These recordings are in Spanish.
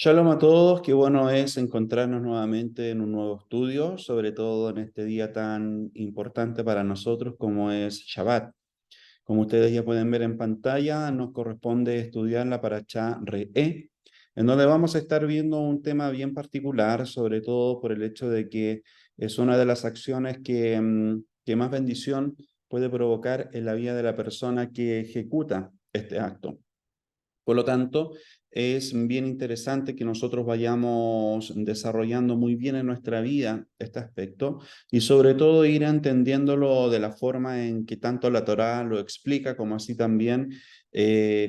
Shalom a todos, qué bueno es encontrarnos nuevamente en un nuevo estudio, sobre todo en este día tan importante para nosotros como es Shabbat. Como ustedes ya pueden ver en pantalla, nos corresponde estudiar la Parashá Re'é, en donde vamos a estar viendo un tema bien particular, sobre todo por el hecho de que es una de las acciones que más bendición puede provocar en la vida de la persona que ejecuta este acto. Por lo tanto, es bien interesante que nosotros vayamos desarrollando muy bien en nuestra vida este aspecto y sobre todo ir entendiéndolo de la forma en que tanto la Torá lo explica, como así también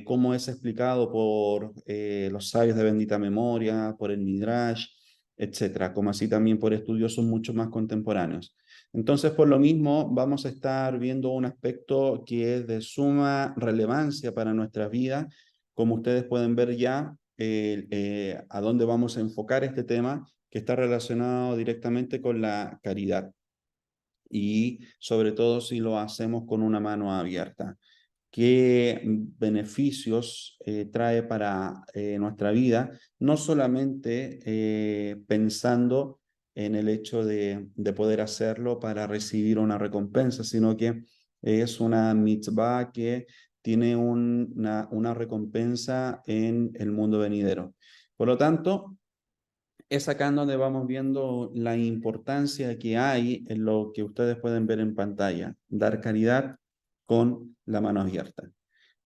cómo es explicado por los sabios de bendita memoria, por el Midrash, etcétera, como así también por estudiosos mucho más contemporáneos. Entonces, por lo mismo, vamos a estar viendo un aspecto que es de suma relevancia para nuestra vida. Como ustedes pueden ver ya, a dónde vamos a enfocar este tema, que está relacionado directamente con la caridad y sobre todo si lo hacemos con una mano abierta. ¿Qué beneficios trae para nuestra vida? No solamente pensando en el hecho de poder hacerlo para recibir una recompensa, sino que es una mitzvah que tiene una recompensa en el mundo venidero. Por lo tanto, es acá en donde vamos viendo la importancia que hay en lo que ustedes pueden ver en pantalla, dar caridad con la mano abierta.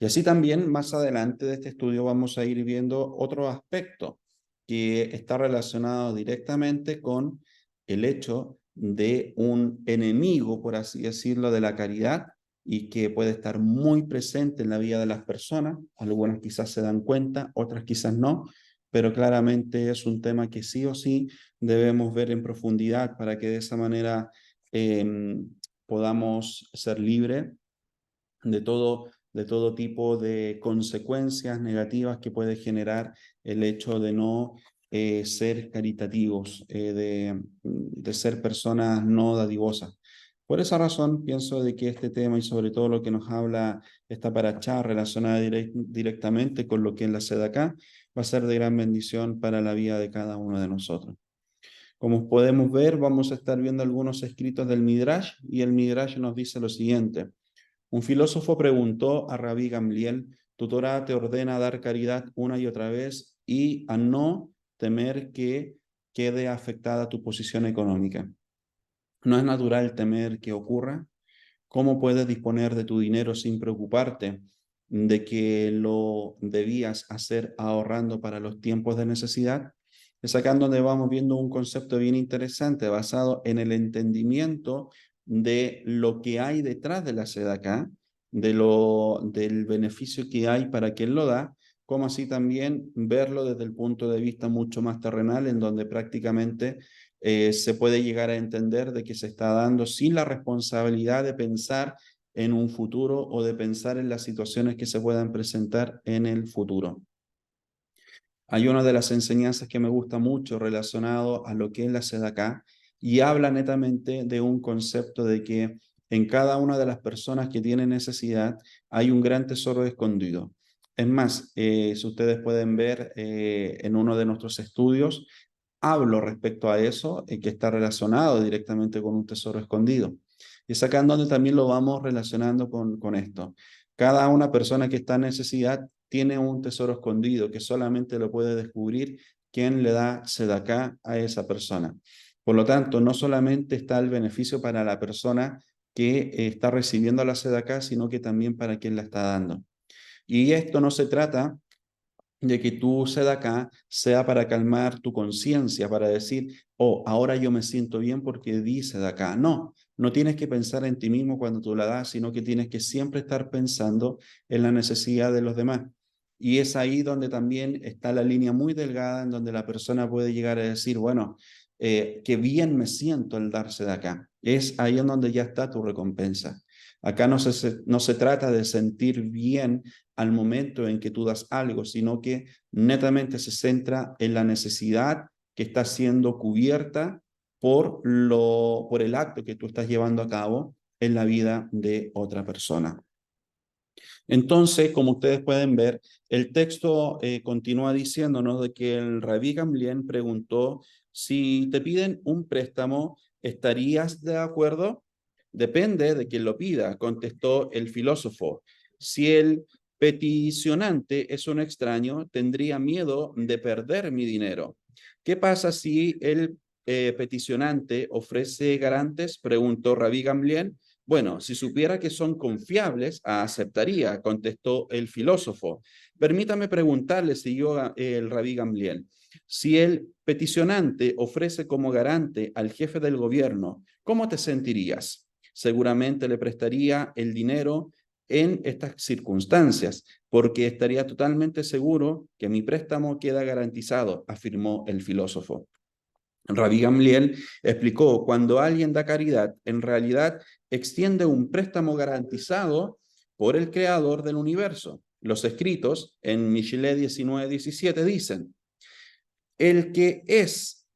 Y así también, más adelante de este estudio, vamos a ir viendo otro aspecto que está relacionado directamente con el hecho de un enemigo, por así decirlo, de la caridad y que puede estar muy presente en la vida de las personas. Algunas quizás se dan cuenta, otras quizás no, pero claramente es un tema que sí o sí debemos ver en profundidad para que de esa manera podamos ser libres de todo tipo de consecuencias negativas que puede generar el hecho de no ser caritativos, de ser personas no dadivosas. Por esa razón, pienso de que este tema y sobre todo lo que nos habla esta parachá relacionada directamente con lo que es la acá va a ser de gran bendición para la vida de cada uno de nosotros. Como podemos ver, vamos a estar viendo algunos escritos del Midrash y el Midrash nos dice lo siguiente. Un filósofo preguntó a Rabí Gamliel: tu Torá te ordena dar caridad una y otra vez y a no temer que quede afectada tu posición económica. ¿No es natural temer que ocurra? ¿Cómo puedes disponer de tu dinero sin preocuparte de que lo debías hacer ahorrando para los tiempos de necesidad? Es acá en donde vamos viendo un concepto bien interesante basado en el entendimiento de lo que hay detrás de la sedacá, del beneficio que hay para quien lo da, como así también verlo desde el punto de vista mucho más terrenal, en donde prácticamente se puede llegar a entender de que se está dando sin la responsabilidad de pensar en un futuro o de pensar en las situaciones que se puedan presentar en el futuro. Hay una de las enseñanzas que me gusta mucho relacionado a lo que es la sedacá y habla netamente de un concepto de que en cada una de las personas que tienen necesidad hay un gran tesoro escondido. Es más, si ustedes pueden ver en uno de nuestros estudios, hablo respecto a eso, que está relacionado directamente con un tesoro escondido. Y es acá en donde también lo vamos relacionando con esto. Cada una persona que está en necesidad tiene un tesoro escondido que solamente lo puede descubrir quien le da sedacá a esa persona. Por lo tanto, no solamente está el beneficio para la persona que está recibiendo la sedacá, sino que también para quien la está dando. Y esto no se trata de que tu sedacá sea para calmar tu conciencia, para decir, oh, ahora yo me siento bien porque di sedacá. No, no tienes que pensar en ti mismo cuando tú la das, sino que tienes que siempre estar pensando en la necesidad de los demás. Y es ahí donde también está la línea muy delgada en donde la persona puede llegar a decir, bueno, qué bien me siento al darse de acá. Es ahí en donde ya está tu recompensa. Acá no se trata de sentir bien al momento en que tú das algo, sino que netamente se centra en la necesidad que está siendo cubierta por el acto que tú estás llevando a cabo en la vida de otra persona. Entonces, como ustedes pueden ver, el texto continúa diciéndonos de que el Rabí Gamliel preguntó: si te piden un préstamo, ¿estarías de acuerdo? Depende de quien lo pida, contestó el filósofo. Si el peticionante es un extraño, tendría miedo de perder mi dinero. ¿Qué pasa si el peticionante ofrece garantes?, preguntó Rabí Gamliel. Bueno, si supiera que son confiables, aceptaría, contestó el filósofo. Permítame preguntarle, siguió el Rabí Gamliel, si el peticionante ofrece como garante al jefe del gobierno, ¿cómo te sentirías? Seguramente le prestaría el dinero en estas circunstancias, porque estaría totalmente seguro que mi préstamo queda garantizado, afirmó el filósofo. Rabí Gamliel explicó: cuando alguien da caridad, en realidad extiende un préstamo garantizado por el creador del universo. Los escritos en Michelet 19:17 dicen: el que es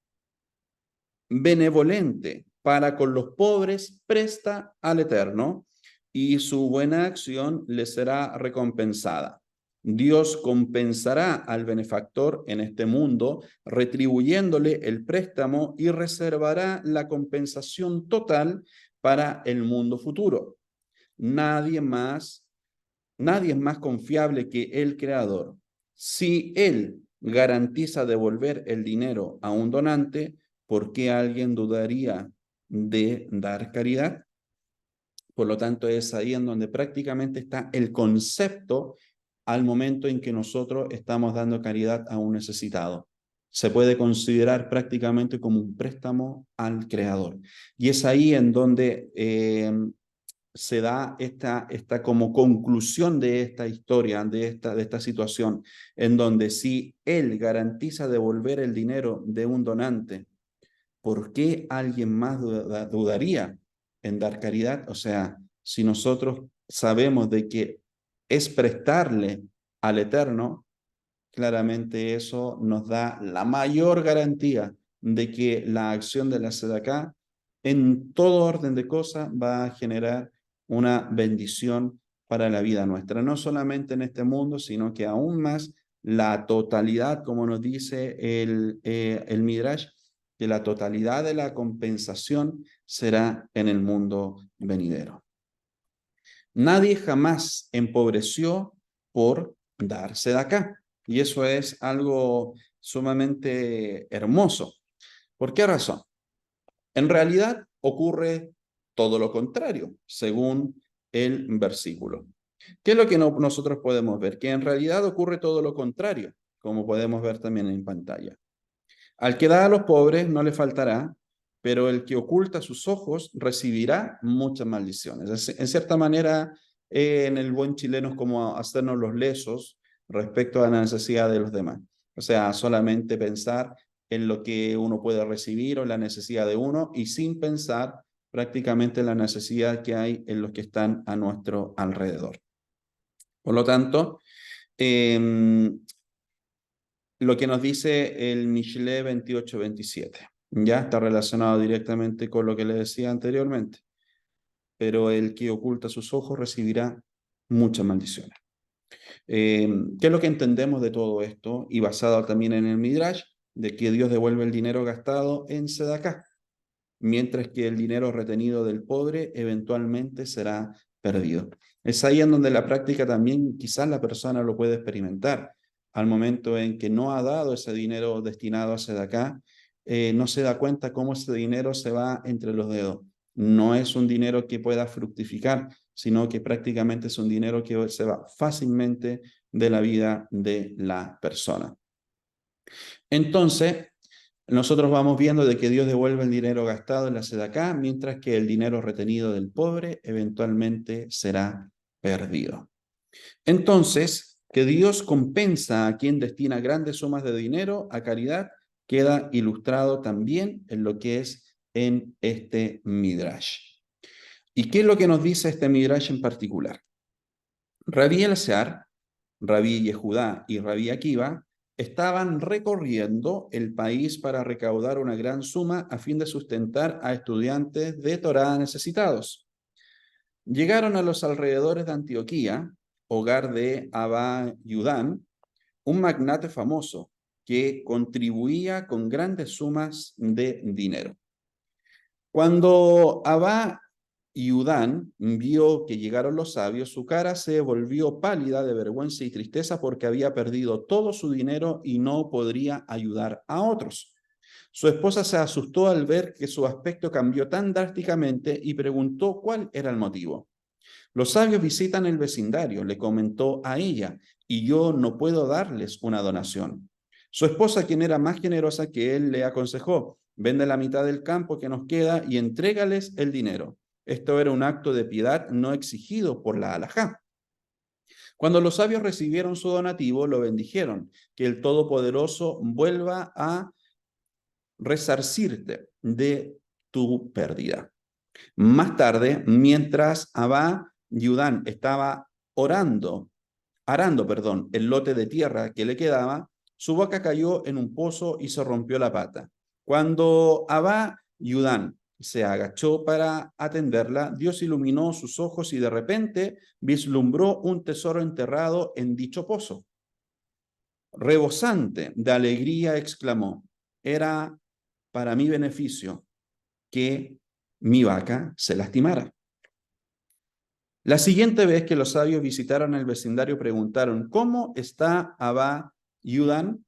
benevolente para con los pobres presta al Eterno, y su buena acción le será recompensada. Dios compensará al benefactor en este mundo, retribuyéndole el préstamo, y reservará la compensación total para el mundo futuro. Nadie es más confiable que el Creador. Si Él garantiza devolver el dinero a un donante, ¿por qué alguien dudaría de dar caridad? Por lo tanto, es ahí en donde prácticamente está el concepto al momento en que nosotros estamos dando caridad a un necesitado. Se puede considerar prácticamente como un préstamo al Creador. Y es ahí en donde se da esta como conclusión de esta historia, de esta situación, en donde si Él garantiza devolver el dinero de un donante, ¿por qué alguien más dudaría en dar caridad? O sea, si nosotros sabemos de que es prestarle al Eterno, claramente eso nos da la mayor garantía de que la acción de la sedacá, en todo orden de cosas, va a generar una bendición para la vida nuestra, no solamente en este mundo, sino que aún más la totalidad, como nos dice el Midrash, que la totalidad de la compensación será en el mundo venidero. Nadie jamás empobreció por darse de acá. Y eso es algo sumamente hermoso. ¿Por qué razón? En realidad ocurre todo lo contrario, según el versículo. ¿Qué es lo que nosotros podemos ver? Que en realidad ocurre todo lo contrario, como podemos ver también en pantalla. Al que da a los pobres no le faltará, pero el que oculta sus ojos recibirá muchas maldiciones. En cierta manera, en el buen chileno es como hacernos los lesos respecto a la necesidad de los demás. O sea, solamente pensar en lo que uno puede recibir o en la necesidad de uno, y sin pensar prácticamente en la necesidad que hay en los que están a nuestro alrededor. Por lo tanto, lo que nos dice el Michelet 28-27. Ya está relacionado directamente con lo que le decía anteriormente. Pero el que oculta sus ojos recibirá muchas maldiciones. ¿Qué es lo que entendemos de todo esto? Y basado también en el Midrash, de que Dios devuelve el dinero gastado en Sedacá, mientras que el dinero retenido del pobre eventualmente será perdido. Es ahí en donde la práctica también quizás la persona lo puede experimentar. Al momento en que no ha dado ese dinero destinado a Sedacá, no se da cuenta cómo ese dinero se va entre los dedos. No es un dinero que pueda fructificar, sino que prácticamente es un dinero que se va fácilmente de la vida de la persona. Entonces, nosotros vamos viendo de que Dios devuelve el dinero gastado en la sedacá, mientras que el dinero retenido del pobre eventualmente será perdido. Entonces, que Dios compensa a quien destina grandes sumas de dinero a caridad queda ilustrado también en lo que es en este Midrash. ¿Y qué es lo que nos dice este Midrash en particular? Rabí Elazar, Rabí Yehudá y Rabí Akiva estaban recorriendo el país para recaudar una gran suma a fin de sustentar a estudiantes de Torá necesitados. Llegaron a los alrededores de Antioquía hogar de Abba Yudán, un magnate famoso que contribuía con grandes sumas de dinero. Cuando Abba Yudán vio que llegaron los sabios, su cara se volvió pálida de vergüenza y tristeza porque había perdido todo su dinero y no podría ayudar a otros. Su esposa se asustó al ver que su aspecto cambió tan drásticamente y preguntó cuál era el motivo. Los sabios visitan el vecindario, le comentó a ella, y yo no puedo darles una donación. Su esposa, quien era más generosa que él, le aconsejó, vende la mitad del campo que nos queda y entrégales el dinero. Esto era un acto de piedad no exigido por la halajá. Cuando los sabios recibieron su donativo, lo bendijeron, que el Todopoderoso vuelva a resarcirte de tu pérdida. Más tarde, mientras Abba Yudán estaba arando, el lote de tierra que le quedaba, su boca cayó en un pozo y se rompió la pata. Cuando Abba Yudán se agachó para atenderla, Dios iluminó sus ojos y de repente vislumbró un tesoro enterrado en dicho pozo. Rebosante de alegría, exclamó, era para mi beneficio que mi vaca se lastimara. La siguiente vez que los sabios visitaron el vecindario preguntaron, ¿cómo está Abba Yudán?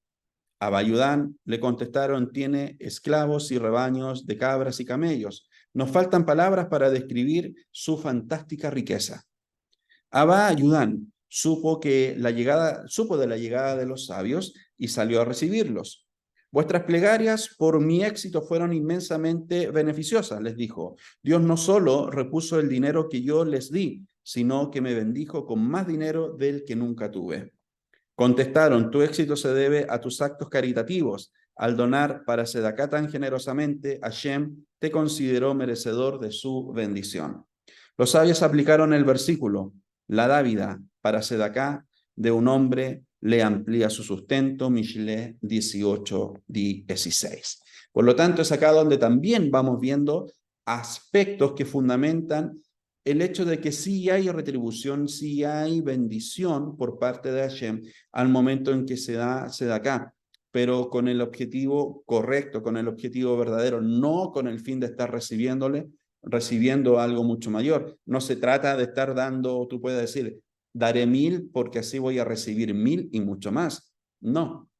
Abba Yudán le contestaron, tiene esclavos y rebaños de cabras y camellos. Nos faltan palabras para describir su fantástica riqueza. Abba Yudán supo de la llegada de los sabios y salió a recibirlos. Vuestras plegarias por mi éxito fueron inmensamente beneficiosas, les dijo. Dios no solo repuso el dinero que yo les di, sino que me bendijo con más dinero del que nunca tuve. Contestaron, tu éxito se debe a tus actos caritativos. Al donar para Sedaká tan generosamente, Hashem te consideró merecedor de su bendición. Los sabios aplicaron el versículo, la dávida para Sedaká de un hombre le amplía su sustento, Mishle 18:16. Por lo tanto, es acá donde también vamos viendo aspectos que fundamentan el hecho de que sí hay retribución, sí hay bendición por parte de Hashem al momento en que se da acá, pero con el objetivo correcto, con el objetivo verdadero, no con el fin de estar recibiendo algo mucho mayor. No se trata de estar dando, tú puedes decir, daré 1000 porque así voy a recibir 1000 y mucho más. No,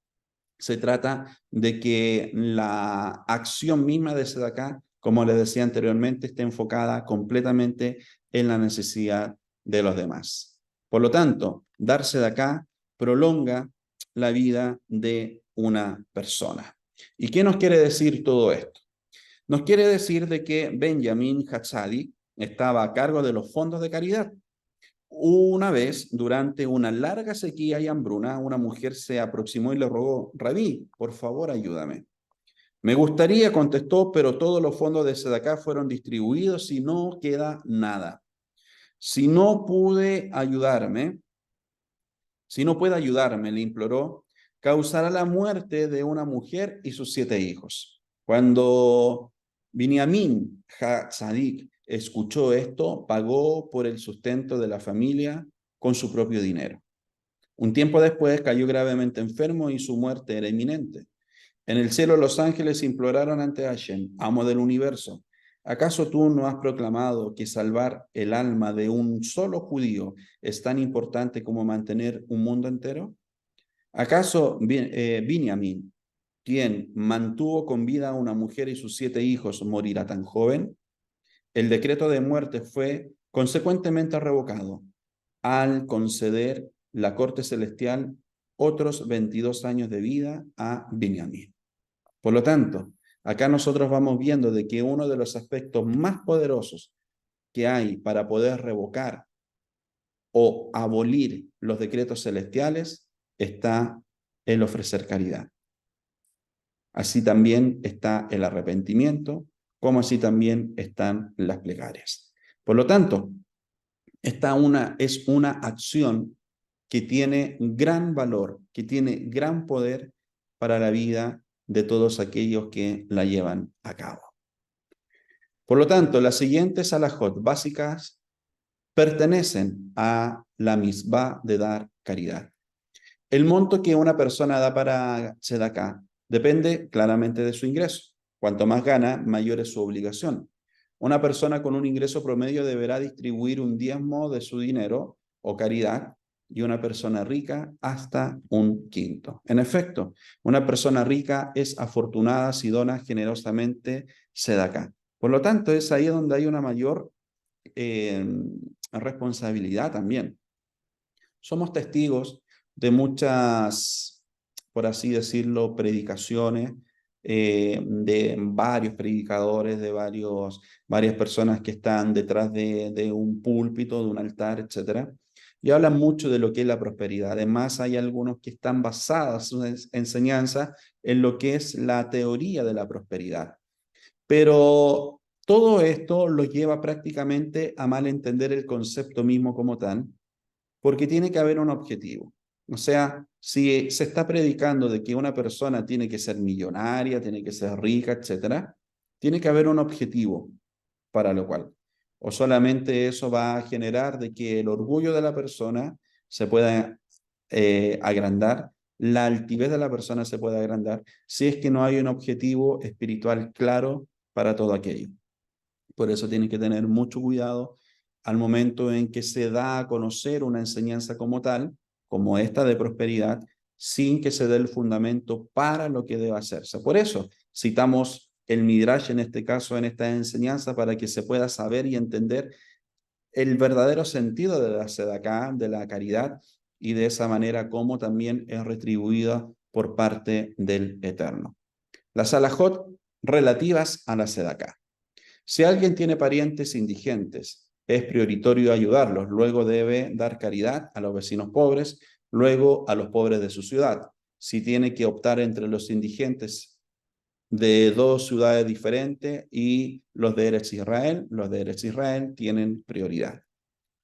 se trata de que la acción misma de Sedaká, como les decía anteriormente, esté enfocada completamente en la necesidad de los demás. Por lo tanto, dar Sedaká prolonga la vida de una persona. ¿Y qué nos quiere decir todo esto? Nos quiere decir de que Benjamin Hatzadi estaba a cargo de los fondos de caridad. Una vez, durante una larga sequía y hambruna, una mujer se aproximó y le rogó, Rabí, por favor, ayúdame. Me gustaría, contestó, pero todos los fondos de Sedaká fueron distribuidos y no queda nada. Si no puede ayudarme, le imploró, causará la muerte de una mujer y sus 7 hijos. Cuando Binyamin Hatzadik escuchó esto, pagó por el sustento de la familia con su propio dinero. Un tiempo después cayó gravemente enfermo y su muerte era inminente. En el cielo los ángeles imploraron ante Hashem, amo del universo, ¿acaso tú no has proclamado que salvar el alma de un solo judío es tan importante como mantener un mundo entero? ¿Acaso Binyamin, quien mantuvo con vida a una mujer y sus 7 hijos, morirá tan joven? El decreto de muerte fue consecuentemente revocado al conceder la corte celestial otros 22 años de vida a Binyamin. Por lo tanto, acá nosotros vamos viendo de que uno de los aspectos más poderosos que hay para poder revocar o abolir los decretos celestiales está el ofrecer caridad. Así también está el arrepentimiento, como así también están las plegarias. Por lo tanto, esta es una acción que tiene gran valor, que tiene gran poder para la vida de todos aquellos que la llevan a cabo. Por lo tanto, las siguientes alajot básicas pertenecen a la misbah de dar caridad. El monto que una persona da para Sedaká depende claramente de su ingreso. Cuanto más gana, mayor es su obligación. Una persona con un ingreso promedio deberá distribuir un diezmo de su dinero o caridad, y una persona rica hasta un quinto. En efecto, una persona rica es afortunada si dona generosamente Sedaká. Por lo tanto, es ahí donde hay una mayor eh, responsabilidad también. Somos testigos de muchas, por así decirlo, predicaciones, de varios predicadores, de varias personas que están detrás de un púlpito, de un altar, etcétera, y hablan mucho de lo que es la prosperidad. Además, hay algunos que están basadas sus enseñanzas en lo que es la teoría de la prosperidad. Pero todo esto lo lleva prácticamente a malentender el concepto mismo como tal, porque tiene que haber un objetivo. O sea, si se está predicando de que una persona tiene que ser millonaria, tiene que ser rica, etcétera, tiene que haber un objetivo para lo cual. O solamente eso va a generar de que el orgullo de la persona se pueda agrandar, la altivez de la persona se pueda agrandar, si es que no hay un objetivo espiritual claro para todo aquello. Por eso tienen que tener mucho cuidado al momento en que se da a conocer una enseñanza como tal, como esta de prosperidad, sin que se dé el fundamento para lo que debe hacerse. Por eso citamos el Midrash en este caso, en esta enseñanza, para que se pueda saber y entender el verdadero sentido de la sedacá, de la caridad, y de esa manera cómo también es retribuida por parte del Eterno. Las alajot relativas a la sedacá. Si alguien tiene parientes indigentes, es prioritario ayudarlos, luego debe dar caridad a los vecinos pobres, luego a los pobres de su ciudad. Si tiene que optar entre los indigentes de dos ciudades diferentes y los de Eretz Israel tienen prioridad.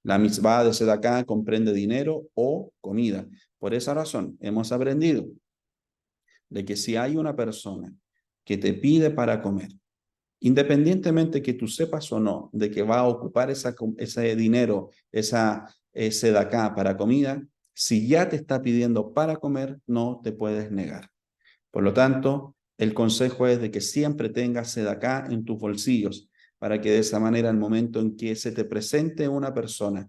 La mitzvah de Sedacá comprende dinero o comida. Por esa razón, hemos aprendido de que si hay una persona que te pide para comer, independientemente que tú sepas o no de que va a ocupar ese dinero, esa sedacá para comida, si ya te está pidiendo para comer, no te puedes negar. Por lo tanto, el consejo es de que siempre tengas sedacá en tus bolsillos, para que de esa manera, al momento en que se te presente una persona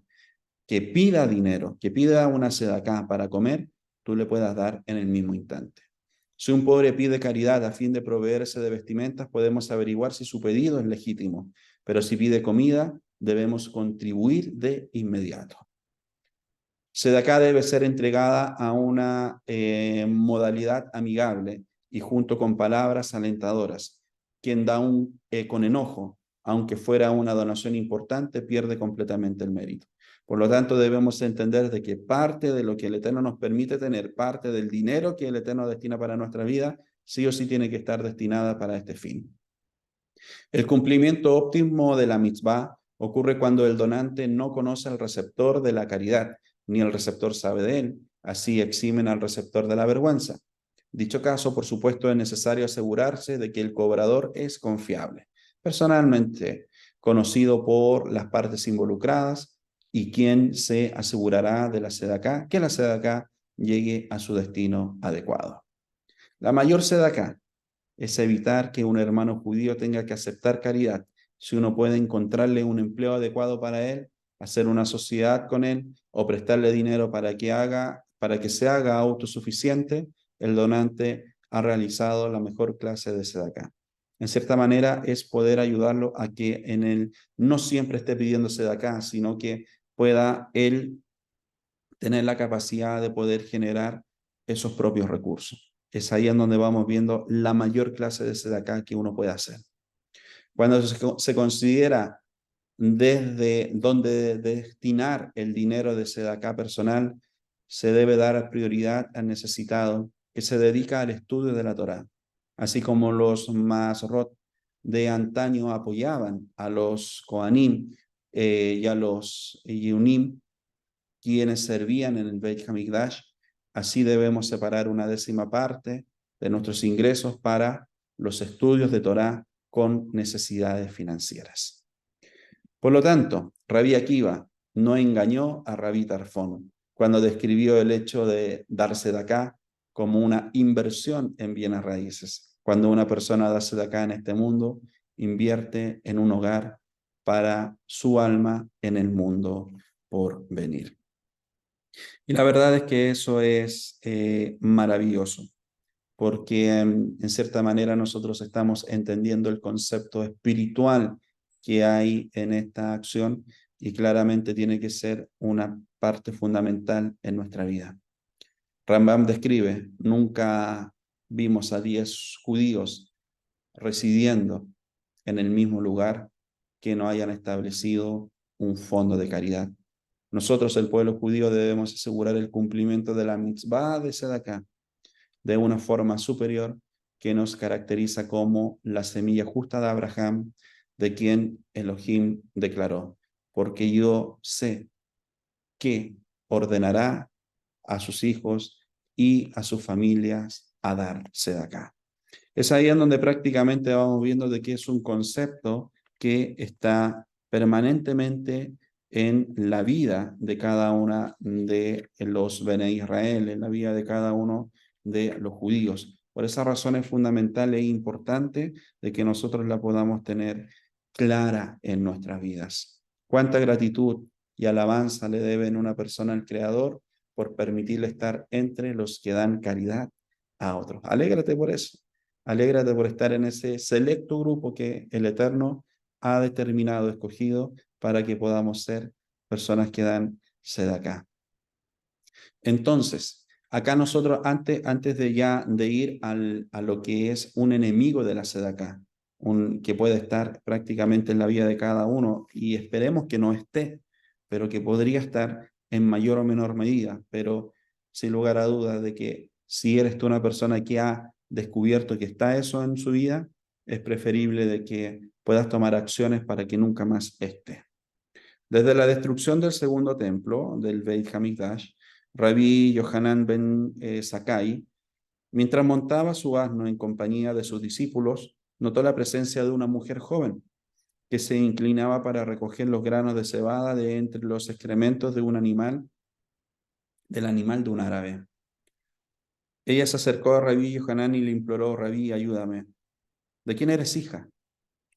que pida dinero, que pida una sedacá para comer, tú le puedas dar en el mismo instante. Si un pobre pide caridad a fin de proveerse de vestimentas, podemos averiguar si su pedido es legítimo, pero si pide comida, debemos contribuir de inmediato. Sedacá debe ser entregada a una modalidad amigable y junto con palabras alentadoras. Quien da con enojo, aunque fuera una donación importante, pierde completamente el mérito. Por lo tanto, debemos entender de que parte de lo que el Eterno nos permite tener, parte del dinero que el Eterno destina para nuestra vida, sí o sí tiene que estar destinada para este fin. El cumplimiento óptimo de la mitzvah ocurre cuando el donante no conoce al receptor de la caridad, ni el receptor sabe de él. Así eximen al receptor de la vergüenza. Dicho caso, por supuesto, es necesario asegurarse de que el cobrador es confiable, personalmente conocido por las partes involucradas, y quien se asegurará de la sedacá, que la sedacá llegue a su destino adecuado. La mayor sedacá es evitar que un hermano judío tenga que aceptar caridad. Si uno puede encontrarle un empleo adecuado para él, hacer una sociedad con él o prestarle dinero para que se haga autosuficiente, el donante ha realizado la mejor clase de sedacá. En cierta manera es poder ayudarlo a que en él no siempre esté pidiendo sedacá, sino que pueda él tener la capacidad de poder generar esos propios recursos. Es ahí en donde vamos viendo la mayor clase de sedacá que uno puede hacer. Cuando se considera desde dónde destinar el dinero de sedacá personal, se debe dar prioridad al necesitado que se dedica al estudio de la Torá, así como los Masrot de antaño apoyaban a los Kohanim y a los Yunim, quienes servían en el Beit HaMikdash. Así debemos separar una décima parte de nuestros ingresos para los estudios de Torá con necesidades financieras. Por lo tanto, Rabbi Akiva no engañó a Rabí Tarfón cuando describió el hecho de darse de acá como una inversión en bienes raíces. Cuando una persona da de acá en este mundo, invierte en un hogar para su alma en el mundo por venir. Y la verdad es que eso es maravilloso, porque en cierta manera nosotros estamos entendiendo el concepto espiritual que hay en esta acción y claramente tiene que ser una parte fundamental en nuestra vida. Rambam describe, nunca vimos a 10 judíos residiendo en el mismo lugar que no hayan establecido un fondo de caridad. Nosotros, el pueblo judío, debemos asegurar el cumplimiento de la mitzvah de Sedaká de una forma superior que nos caracteriza como la semilla justa de Abraham, de quien Elohim declaró, porque yo sé que ordenará a sus hijos y a sus familias a dar Sedaká. Es ahí en donde prácticamente vamos viendo de que es un concepto que está permanentemente en la vida de cada una de los Bene Israel, en la vida de cada uno de los judíos. Por esa razón es fundamental e importante de que nosotros la podamos tener clara en nuestras vidas. Cuánta gratitud y alabanza le deben una persona al Creador por permitirle estar entre los que dan caridad a otros. Alégrate por eso. Alégrate por estar en ese selecto grupo que el Eterno ha determinado, escogido, para que podamos ser personas que dan sedacá. Entonces, acá nosotros, antes de ya de ir a lo que es un enemigo de la sedacá, que puede estar prácticamente en la vida de cada uno, y esperemos que no esté, pero que podría estar en mayor o menor medida, pero sin lugar a dudas de que si eres tú una persona que ha descubierto que está eso en su vida, es preferible de que puedas tomar acciones para que nunca más esté. Desde la destrucción del segundo templo, del Beit Hamikdash, Rabí Yohanan ben Zakkai, mientras montaba su asno en compañía de sus discípulos, notó la presencia de una mujer joven que se inclinaba para recoger los granos de cebada de entre los excrementos de un animal, del animal de un árabe. Ella se acercó a Rabí Yohanan y le imploró: Rabí, ayúdame. ¿De quién eres hija?,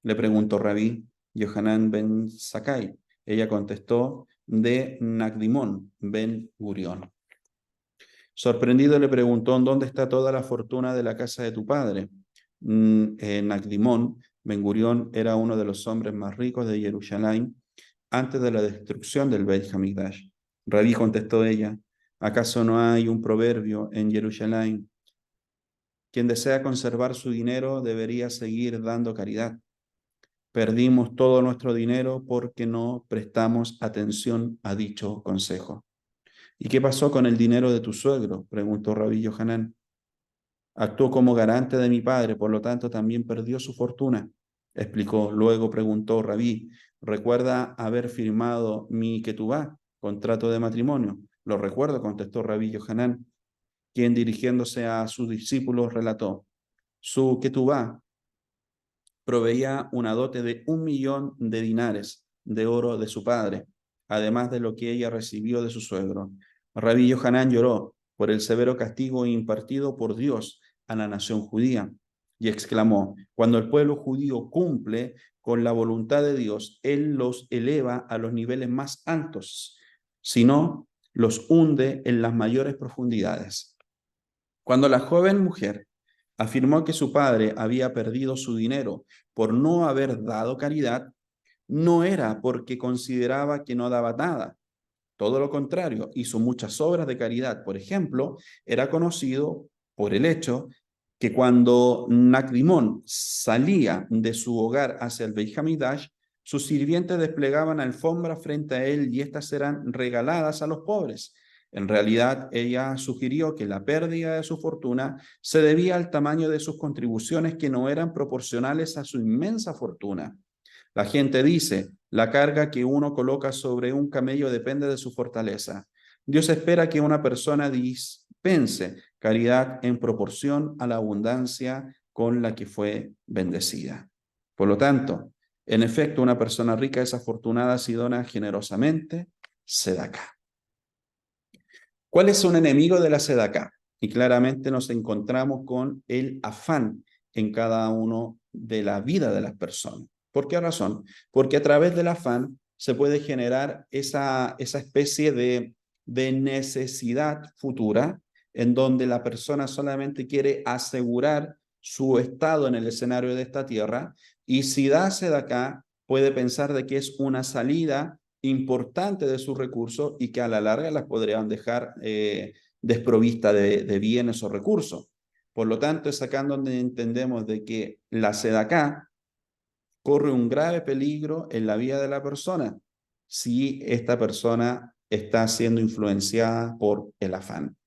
le preguntó Rabí Yohanan ben Zakkai. Ella contestó: de Nagdimón ben Gurión. Sorprendido le preguntó: ¿dónde está toda la fortuna de la casa de tu padre? Nagdimón ben Gurión era uno de los hombres más ricos de Jerusalén antes de la destrucción del Beit Hamikdash. Rabí, contestó ella: ¿acaso no hay un proverbio en Jerusalén? Quien desea conservar su dinero debería seguir dando caridad. Perdimos todo nuestro dinero porque no prestamos atención a dicho consejo. ¿Y qué pasó con el dinero de tu suegro?, preguntó Rabí Yohanan. Actuó como garante de mi padre, por lo tanto también perdió su fortuna, explicó. Luego preguntó Rabí: ¿recuerda haber firmado mi ketubá, contrato de matrimonio? Lo recuerdo, contestó Rabí Yohanan, quien dirigiéndose a sus discípulos relató: su ketubá proveía una dote de 1.000.000 de dinares de oro de su padre, además de lo que ella recibió de su suegro. Rabí Yohanan lloró por el severo castigo impartido por Dios a la nación judía y exclamó: cuando el pueblo judío cumple con la voluntad de Dios, Él los eleva a los niveles más altos, si no, los hunde en las mayores profundidades. Cuando la joven mujer afirmó que su padre había perdido su dinero por no haber dado caridad, no era porque consideraba que no daba nada. Todo lo contrario, hizo muchas obras de caridad. Por ejemplo, era conocido por el hecho que cuando Nacdimón salía de su hogar hacia el Beit Hamidash, sus sirvientes desplegaban alfombras frente a él y éstas eran regaladas a los pobres. En realidad, ella sugirió que la pérdida de su fortuna se debía al tamaño de sus contribuciones, que no eran proporcionales a su inmensa fortuna. La gente dice: la carga que uno coloca sobre un camello depende de su fortaleza. Dios espera que una persona dispense caridad en proporción a la abundancia con la que fue bendecida. Por lo tanto, en efecto, una persona rica es afortunada si dona generosamente sedaká. ¿Cuál es un enemigo de la sedaká? Y claramente nos encontramos con el afán en cada uno de la vida de las personas. ¿Por qué razón? Porque a través del afán se puede generar esa especie de necesidad futura en donde la persona solamente quiere asegurar su estado en el escenario de esta tierra, y si da sedaká puede pensar de que es una salida importante de sus recursos y que a la larga las podrían dejar desprovista de bienes o recursos. Por lo tanto, es acá donde entendemos de que la sedaká corre un grave peligro en la vida de la persona si esta persona está siendo influenciada por el afán.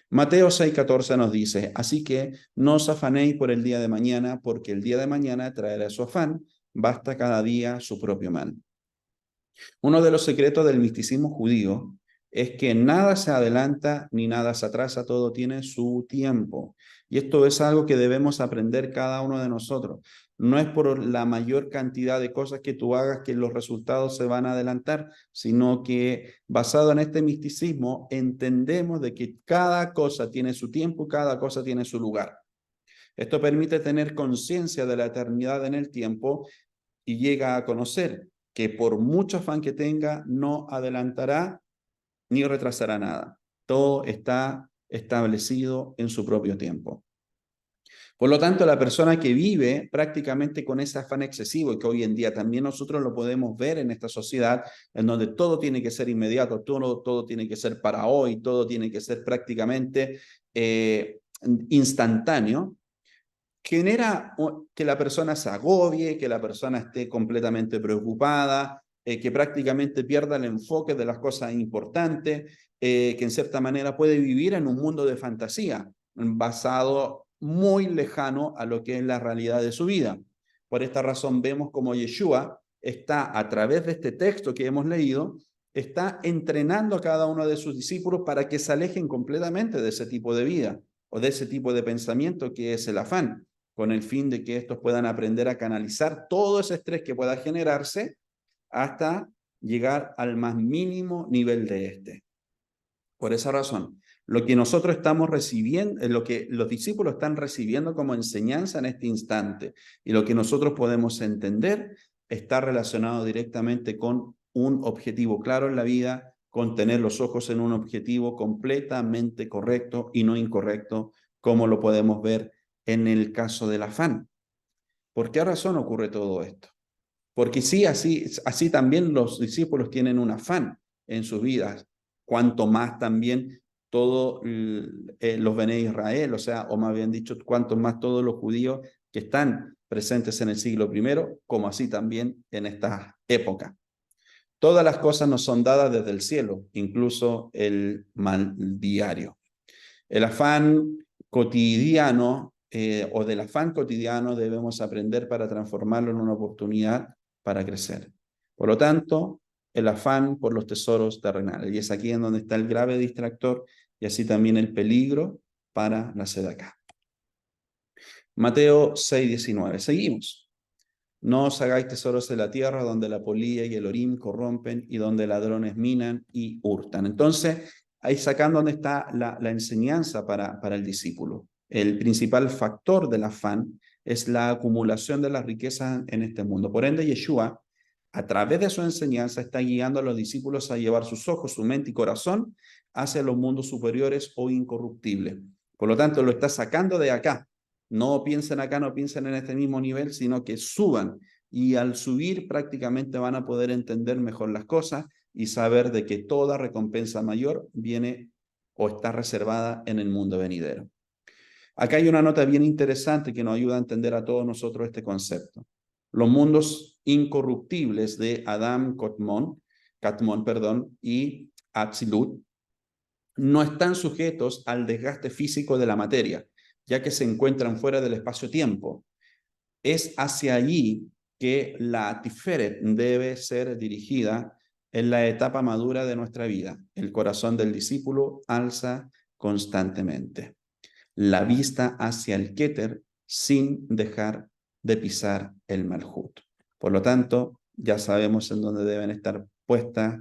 Mateo 6:14 nos dice: así que no os afanéis por el día de mañana, porque el día de mañana traerá su afán, basta cada día su propio mal. Uno de los secretos del misticismo judío es que nada se adelanta ni nada se atrasa, todo tiene su tiempo. Y esto es algo que debemos aprender cada uno de nosotros. No es por la mayor cantidad de cosas que tú hagas que los resultados se van a adelantar, sino que basado en este misticismo entendemos de que cada cosa tiene su tiempo, cada cosa tiene su lugar. Esto permite tener conciencia de la eternidad en el tiempo y llega a conocer que por mucho afán que tenga, no adelantará ni retrasará nada. Todo está establecido en su propio tiempo. Por lo tanto, la persona que vive prácticamente con ese afán excesivo, y que hoy en día también nosotros lo podemos ver en esta sociedad, en donde todo tiene que ser inmediato, todo tiene que ser para hoy, todo tiene que ser prácticamente instantáneo, genera que la persona se agobie, que la persona esté completamente preocupada, que prácticamente pierda el enfoque de las cosas importantes, que en cierta manera puede vivir en un mundo de fantasía, basado muy lejano a lo que es la realidad de su vida. Por esta razón vemos como Yeshua está, a través de este texto que hemos leído, está entrenando a cada uno de sus discípulos para que se alejen completamente de ese tipo de vida o de ese tipo de pensamiento que es el afán, con el fin de que estos puedan aprender a canalizar todo ese estrés que pueda generarse hasta llegar al más mínimo nivel de este. Por esa razón, lo que nosotros estamos recibiendo, lo que los discípulos están recibiendo como enseñanza en este instante y lo que nosotros podemos entender está relacionado directamente con un objetivo claro en la vida, con tener los ojos en un objetivo completamente correcto y no incorrecto, como lo podemos ver en el caso del afán. ¿Por qué razón ocurre todo esto? Porque sí, así también los discípulos tienen un afán en sus vidas, cuanto más también todos los Bene Israel, o sea, o más bien dicho, cuanto más todos los judíos que están presentes en el siglo I, como así también en esta época. Todas las cosas nos son dadas desde el cielo, incluso el mal diario. El afán cotidiano o del afán cotidiano debemos aprender para transformarlo en una oportunidad para crecer. Por lo tanto, el afán por los tesoros terrenales. Y es aquí en donde está el grave distractor y así también el peligro para la sedaká. Mateo 6:19. Seguimos. No os hagáis tesoros en la tierra donde la polilla y el orín corrompen y donde ladrones minan y hurtan. Entonces, ahí sacando dónde está la enseñanza para el discípulo. El principal factor del afán es la acumulación de las riquezas en este mundo. Por ende, Yeshua, a través de su enseñanza, está guiando a los discípulos a llevar sus ojos, su mente y corazón hacia los mundos superiores o incorruptibles. Por lo tanto, lo está sacando de acá. No piensen acá, no piensen en este mismo nivel, sino que suban. Y al subir prácticamente van a poder entender mejor las cosas y saber de que toda recompensa mayor viene o está reservada en el mundo venidero. Acá hay una nota bien interesante que nos ayuda a entender a todos nosotros este concepto. Los mundos incorruptibles de Adam, Catmon, y Atzilut no están sujetos al desgaste físico de la materia, ya que se encuentran fuera del espacio-tiempo. Es hacia allí que la Tiferet debe ser dirigida en la etapa madura de nuestra vida. El corazón del discípulo alza constantemente la vista hacia el Keter sin dejar de pisar el Malhut. Por lo tanto, ya sabemos en dónde deben estar puestas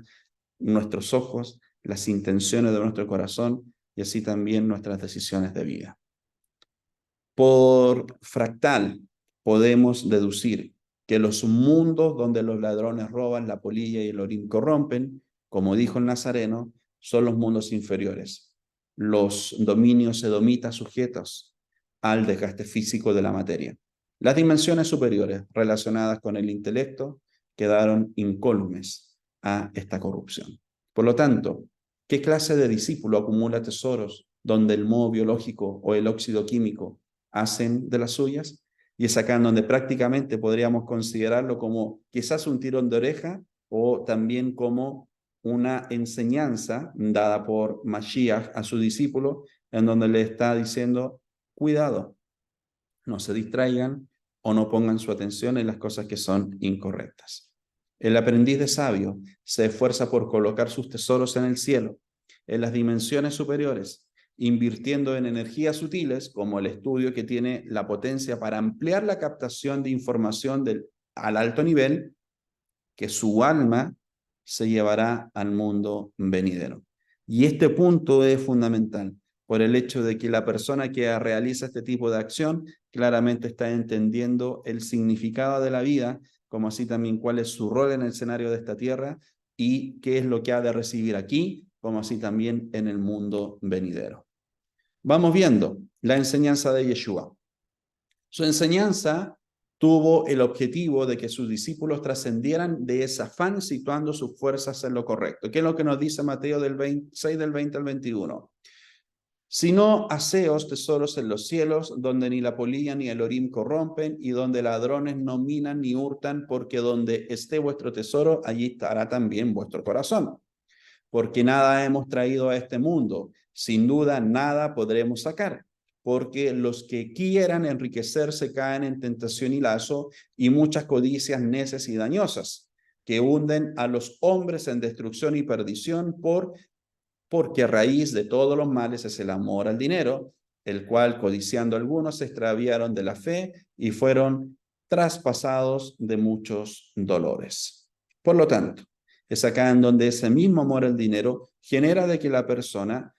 nuestros ojos, las intenciones de nuestro corazón y así también nuestras decisiones de vida. Por fractal podemos deducir que los mundos donde los ladrones roban, la polilla y el orín corrompen, como dijo el Nazareno, son los mundos inferiores, los dominios edomitas sujetos al desgaste físico de la materia. Las dimensiones superiores relacionadas con el intelecto quedaron incólumes a esta corrupción. Por lo tanto, ¿qué clase de discípulo acumula tesoros donde el moho biológico o el óxido químico hacen de las suyas? Y es acá en donde prácticamente podríamos considerarlo como quizás un tirón de oreja o también como una enseñanza dada por Mashiach a su discípulo, en donde le está diciendo, cuidado, no se distraigan o no pongan su atención en las cosas que son incorrectas. El aprendiz de sabio se esfuerza por colocar sus tesoros en el cielo, en las dimensiones superiores, invirtiendo en energías sutiles como el estudio que tiene la potencia para ampliar la captación de información al alto nivel que su alma se llevará al mundo venidero. Y este punto es fundamental por el hecho de que la persona que realiza este tipo de acción claramente está entendiendo el significado de la vida, como así también cuál es su rol en el escenario de esta tierra y qué es lo que ha de recibir aquí, como así también en el mundo venidero. Vamos viendo la enseñanza de Yeshua. Su enseñanza tuvo el objetivo de que sus discípulos trascendieran de ese afán situando sus fuerzas en lo correcto. ¿Qué es lo que nos dice Mateo del 6 del 20 al 21? Sino haceos tesoros en los cielos, donde ni la polilla ni el orín corrompen, y donde ladrones no minan ni hurtan, porque donde esté vuestro tesoro, allí estará también vuestro corazón. Porque nada hemos traído a este mundo, sin duda nada podremos sacar, porque los que quieran enriquecerse caen en tentación y lazo, y muchas codicias necias y dañosas, que hunden a los hombres en destrucción y perdición, porque a raíz de todos los males es el amor al dinero, el cual, codiciando algunos, se extraviaron de la fe y fueron traspasados de muchos dolores. Por lo tanto, es acá en donde ese mismo amor al dinero genera de que la persona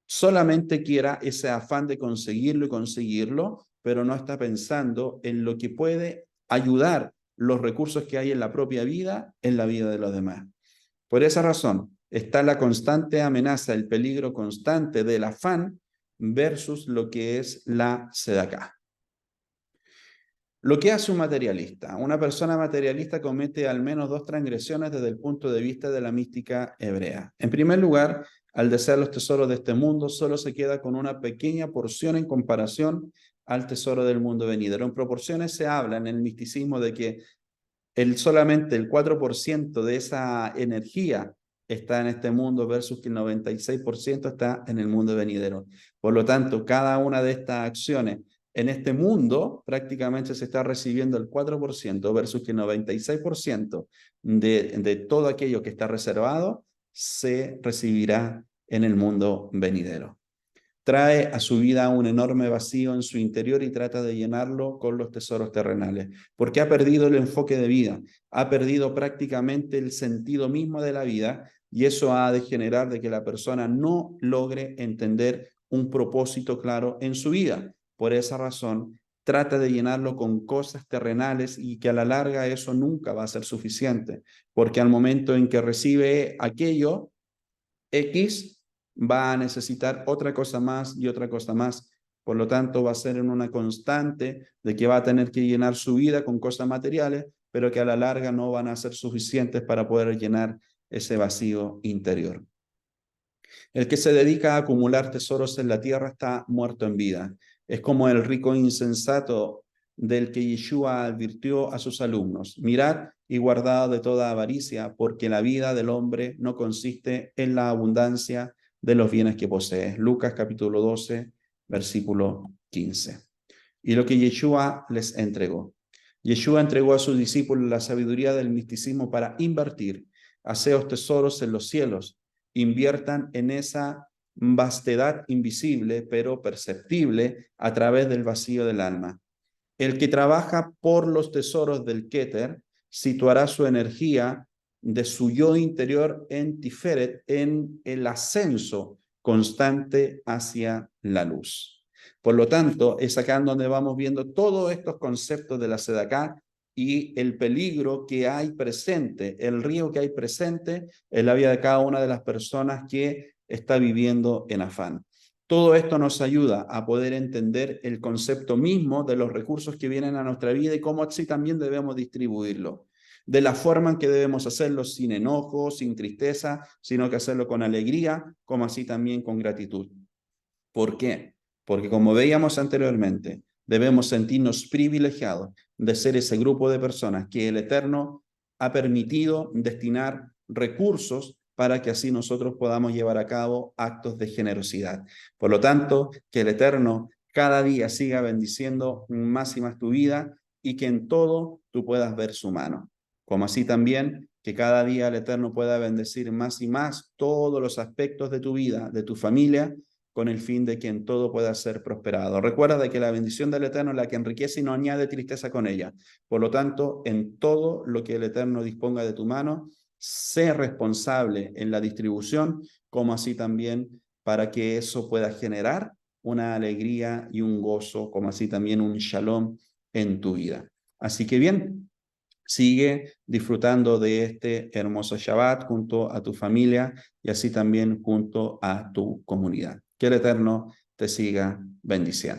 solamente quiera ese afán de conseguirlo y conseguirlo, pero no está pensando en lo que puede ayudar los recursos que hay en la propia vida, en la vida de los demás. Por esa razón, está la constante amenaza, el peligro constante del afán versus lo que es la sedacá. Lo que hace un materialista. Una persona materialista comete al menos dos transgresiones desde el punto de vista de la mística hebrea. En primer lugar, al desear los tesoros de este mundo, solo se queda con una pequeña porción en comparación al tesoro del mundo venidero. En proporciones se habla en el misticismo de que solamente el 4% de esa energía está en este mundo versus que el 96% está en el mundo venidero. Por lo tanto, cada una de estas acciones en este mundo prácticamente se está recibiendo el 4% versus que el 96% de todo aquello que está reservado se recibirá en el mundo venidero. Trae a su vida un enorme vacío en su interior y trata de llenarlo con los tesoros terrenales, porque ha perdido el enfoque de vida, ha perdido prácticamente el sentido mismo de la vida y eso ha de generar de que la persona no logre entender un propósito claro en su vida. Por esa razón, trata de llenarlo con cosas terrenales y que a la larga eso nunca va a ser suficiente, porque al momento en que recibe aquello, X va a necesitar otra cosa más y otra cosa más. Por lo tanto, va a ser en una constante de que va a tener que llenar su vida con cosas materiales, pero que a la larga no van a ser suficientes para poder llenar ese vacío interior. El que se dedica a acumular tesoros en la tierra está muerto en vida. Es como el rico insensato del que Yeshua advirtió a sus alumnos. Mirad y guardad de toda avaricia, porque la vida del hombre no consiste en la abundancia de los bienes que posee. Lucas capítulo 12, versículo 15. Y lo que Yeshua les entregó. Yeshua entregó a sus discípulos la sabiduría del misticismo para invertir. Haceos tesoros en los cielos. Inviertan en esa vastedad invisible, pero perceptible a través del vacío del alma. El que trabaja por los tesoros del Keter situará su energía de su yo interior en Tiferet, en el ascenso constante hacia la luz. Por lo tanto, es acá en donde vamos viendo todos estos conceptos de la Sedaká y el peligro que hay presente, el riesgo que hay presente en la vida de cada una de las personas que está viviendo en afán. Todo esto nos ayuda a poder entender el concepto mismo de los recursos que vienen a nuestra vida y cómo así también debemos distribuirlo. De la forma en que debemos hacerlo sin enojo, sin tristeza, sino que hacerlo con alegría, como así también con gratitud. ¿Por qué? Porque como veíamos anteriormente, debemos sentirnos privilegiados de ser ese grupo de personas que el Eterno ha permitido destinar recursos para que así nosotros podamos llevar a cabo actos de generosidad. Por lo tanto, que el Eterno cada día siga bendiciendo más y más tu vida y que en todo tú puedas ver su mano. Como así también que cada día el Eterno pueda bendecir más y más todos los aspectos de tu vida, de tu familia, con el fin de que en todo pueda ser prosperado. Recuerda de que la bendición del Eterno es la que enriquece y no añade tristeza con ella. Por lo tanto, en todo lo que el Eterno disponga de tu mano, sé responsable en la distribución, como así también para que eso pueda generar una alegría y un gozo, como así también un shalom en tu vida. Así que bien, sigue disfrutando de este hermoso Shabbat junto a tu familia y así también junto a tu comunidad. Que el Eterno te siga bendiciendo.